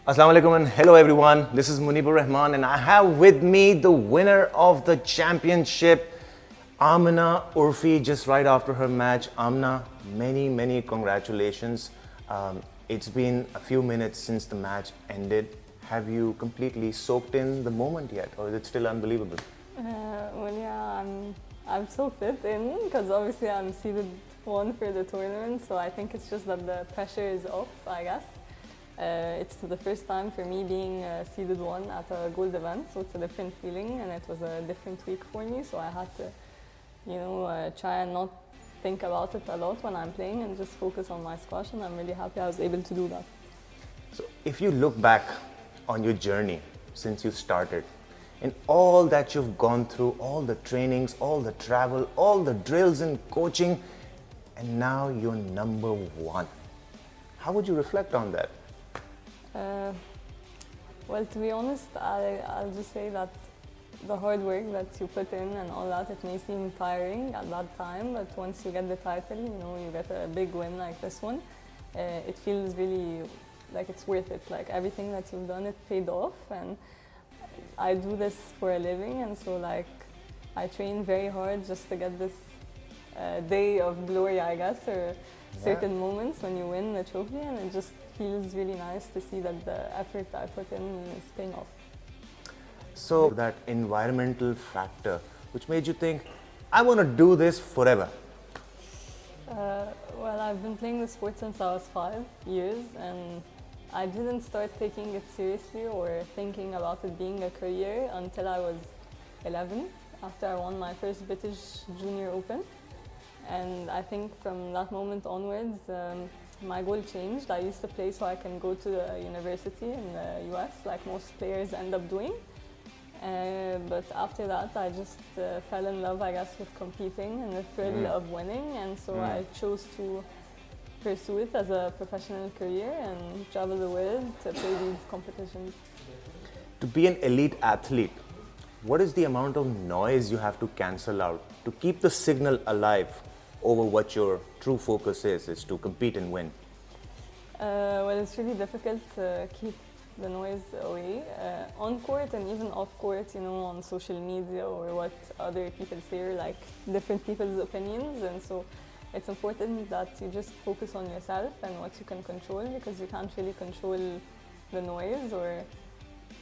Assalamu alaikum and hello everyone. This is Muneeb-ur-Rehman and I have with me the winner of the championship, Amina Orfi, just right after her match. Amina, many congratulations. It's been a few minutes since the match ended. Have you completely soaked in the moment yet, or is it still unbelievable? I've soaked it in because obviously I'm seeded one for the tournament, so I think it's just that the pressure is off, I guess. It's the first time for me being seeded one at a gold event, so it's a different feeling and it was a different week for me, so I had to, try and not think about it a lot when I'm playing and just focus on my squash, and I'm really happy I was able to do that. So if you look back on your journey since you started, and all that you've gone through, all the trainings, all the travel, all the drills and coaching, and now you're number one, how would you reflect on that? Well, to be honest, I'll just say that the hard work that you put in and all that, it may seem tiring at that time, but once you get the title, you get a big win like this one, it feels really like it's worth it. Like everything that you've done, it paid off, and I do this for a living, and so like I train very hard just to get this day of glory, I guess, or certain moments when you win the trophy, and it just feels really nice to see that the effort I put in is paying off. So that environmental factor, which made you think, I want to do this forever. Well, I've been playing the sport since I was 5 years, and I didn't start taking it seriously or thinking about it being a career until I was 11, after I won my first British Junior Open. And I think from that moment onwards, my goal changed. I used to play so I can go to a university in the US, like most players end up doing. But after that, I just fell in love, I guess, with competing and the thrill of winning. And so I chose to pursue it as a professional career and travel the world to play these competitions. To be an elite athlete, what is the amount of noise you have to cancel out to keep the signal alive over what your true focus is to compete and win? Well, it's really difficult to keep the noise away on court and even off court, on social media or what other people say, or like different people's opinions. And so it's important that you just focus on yourself and what you can control, because you can't really control the noise or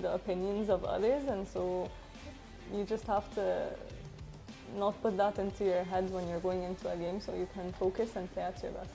the opinions of others. And so you just have to not put that into your head when you're going into a game, so you can focus and play at your best.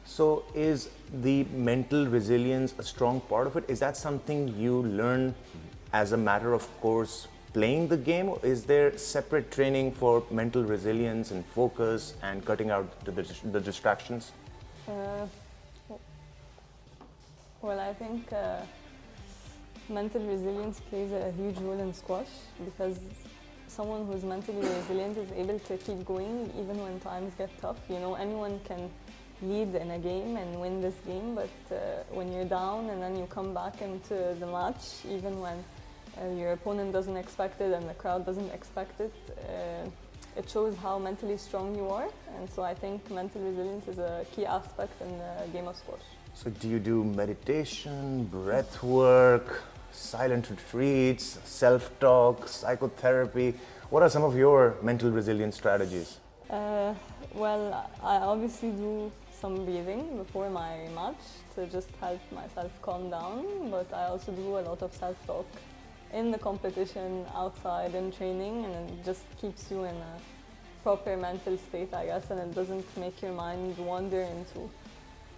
So is the mental resilience a strong part of it? Is that something you learn as a matter of course playing the game, or is there separate training for mental resilience and focus and cutting out the distractions? Well, I think mental resilience plays a huge role in squash, because someone who's mentally resilient is able to keep going even when times get tough. Anyone can lead in a game and win this game, but when you're down and then you come back into the match, even when your opponent doesn't expect it and the crowd doesn't expect it, it shows how mentally strong you are. And so I think mental resilience is a key aspect in the game of squash. So do you do meditation, breath work, silent retreats, self-talk, psychotherapy? What are some of your mental resilience strategies? Well, I obviously do some breathing before my match to just help myself calm down, but I also do a lot of self-talk in the competition, outside, in training, and it just keeps you in a proper mental state, I guess, and it doesn't make your mind wander into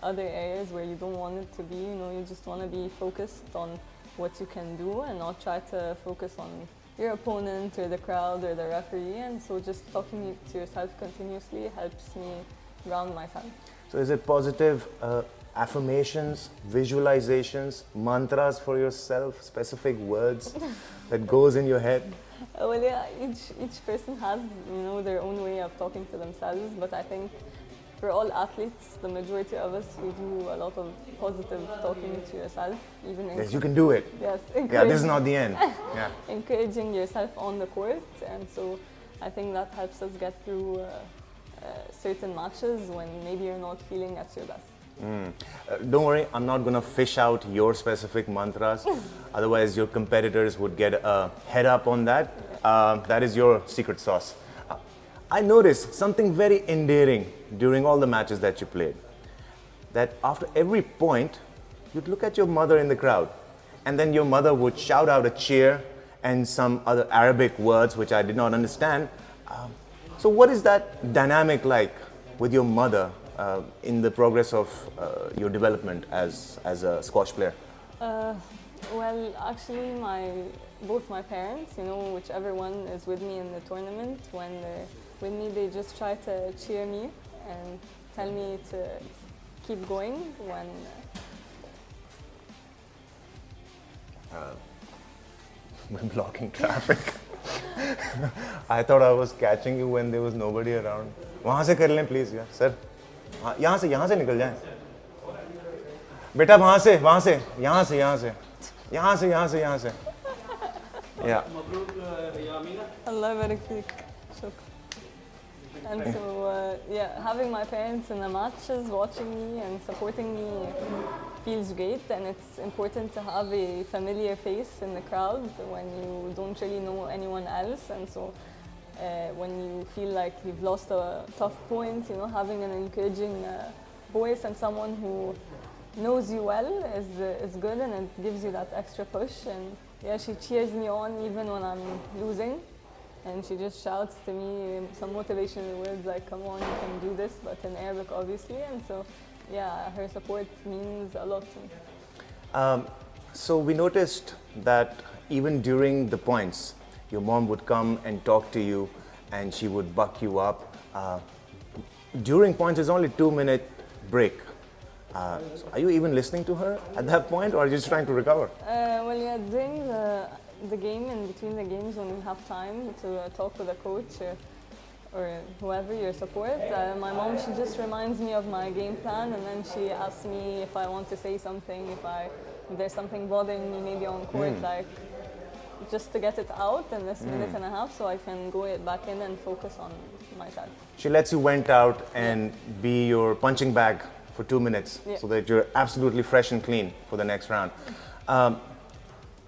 other areas where you don't want it to be. You just want to be focused on what you can do and not try to focus on your opponent or the crowd or the referee. And so just talking to yourself continuously helps me ground myself. So is it positive affirmations, visualizations, mantras for yourself, specific words that goes in your head? Well, yeah, each person has their own way of talking to themselves, but I think for all athletes, the majority of us, we do a lot of positive talking to yourself, even yes, you can do it. Yes, yeah, this is not the end. Yeah, encouraging yourself on the court, and so I think that helps us get through certain matches when maybe you're not feeling at your best. Don't worry, I'm not gonna fish out your specific mantras. Otherwise, your competitors would get a head up on that. That is your secret sauce. I noticed something very endearing during all the matches that you played. That after every point, you'd look at your mother in the crowd, and then your mother would shout out a cheer and some other Arabic words which I did not understand. So what is that dynamic like with your mother in the progress of your development as a squash player? Well, actually, both my parents, whichever one is with me in the tournament, when they're with me, they just try to cheer me and tell me to keep going when. We're blocking traffic. I thought I was catching you when there was nobody around. वहाँ से कर लें please यार sir. यहाँ से निकल जाएं. बेटा वहाँ से यहाँ से. Yeah. Allah barak feek. Shukr. And so, having my parents in the matches, watching me and supporting me feels great, and it's important to have a familiar face in the crowd when you don't really know anyone else. And so, when you feel like you've lost a tough point, having an encouraging voice and someone who knows you well is good, and it gives you that extra push. And yeah, she cheers me on even when I'm losing. And she just shouts to me some motivational words like, come on, you can do this, but in Arabic, obviously. And so, yeah, her support means a lot to me. So we noticed that even during the points, your mom would come and talk to you and she would buck you up. During points, it's only 2-minute break. So are you even listening to her at that point, or are you just trying to recover? Well, yeah, during the game, in between the games, when we have time to talk with a coach or whoever your support, my mom, she just reminds me of my game plan, and then she asks me if I want to say something, if there's something bothering me maybe on court, like just to get it out in this minute and a half, so I can go back in and focus on my side. She lets you vent out and be your punching bag for 2 minutes, so that you're absolutely fresh and clean for the next round.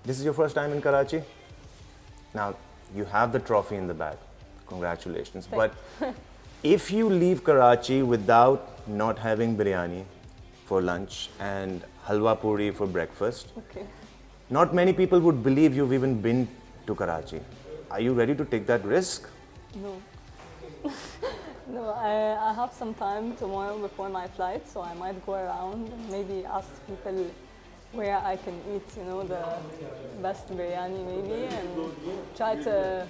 This is your first time in Karachi. Now, you have the trophy in the bag. Congratulations. But if you leave Karachi without not having biryani for lunch and halwa puri for breakfast, not many people would believe you've even been to Karachi. Are you ready to take that risk? No. No, I have some time tomorrow before my flight, so I might go around and maybe ask people where I can eat, the best biryani maybe, and try to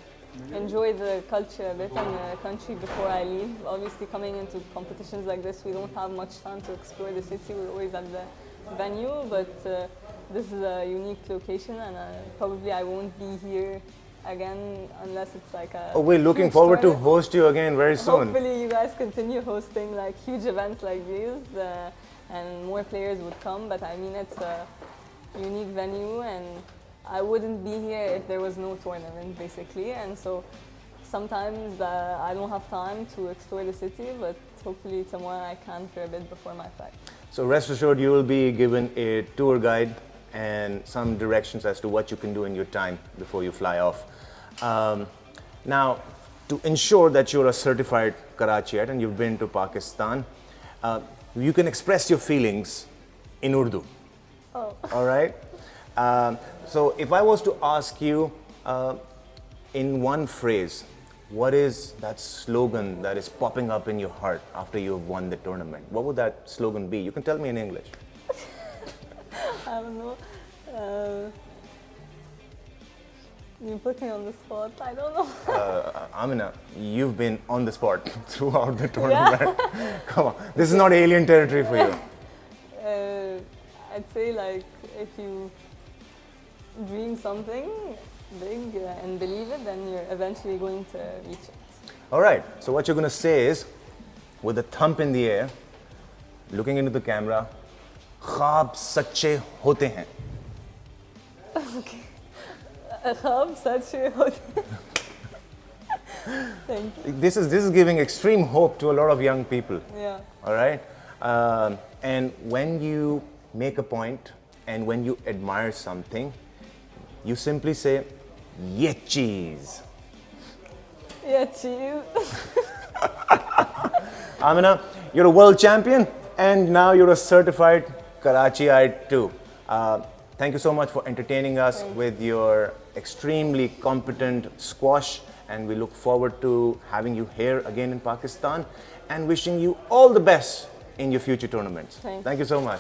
enjoy the culture a bit in the country before I leave. Obviously, coming into competitions like this, we don't have much time to explore the city. We're always at the venue, but this is a unique location, and probably I won't be here again unless it's like a we're looking forward to host you again very soon. Hopefully you guys continue hosting like huge events like these, and more players would come. But I mean, it's a unique venue, and I wouldn't be here if there was no tournament, basically. And so sometimes I don't have time to explore the city, but hopefully tomorrow I can for a bit before my flight. So rest assured, you will be given a tour guide and some directions as to what you can do in your time before you fly off. Now, to ensure that you're a certified Karachiite and you've been to Pakistan, you can express your feelings in Urdu. Oh. All right? So if I was to ask you in one phrase, what is that slogan that is popping up in your heart after you've won the tournament? What would that slogan be? You can tell me in English. I don't know. You put me on the spot. I don't know. Amina, you've been on the spot throughout the tournament. Come on, this is not alien territory for you. I'd say like if you dream something big and believe it, then you're eventually going to reach it. All right. So what you're going to say is, with a thump in the air, looking into the camera, ख्वाब सच्चे होते हैं. Okay. ख्वाब सच्चे होते हैं. Thank you. This is giving extreme hope to a lot of young people. Yeah. All right. And when you make a point and when you admire something, you simply say, "Yeah, cheese." Yeah, cheese. Amina, you're a world champion and now you're a certified Karachiite too. Thank you so much for entertaining us with your extremely competent squash, and we look forward to having you here again in Pakistan and wishing you all the best in your future tournaments. Thanks. Thank you so much.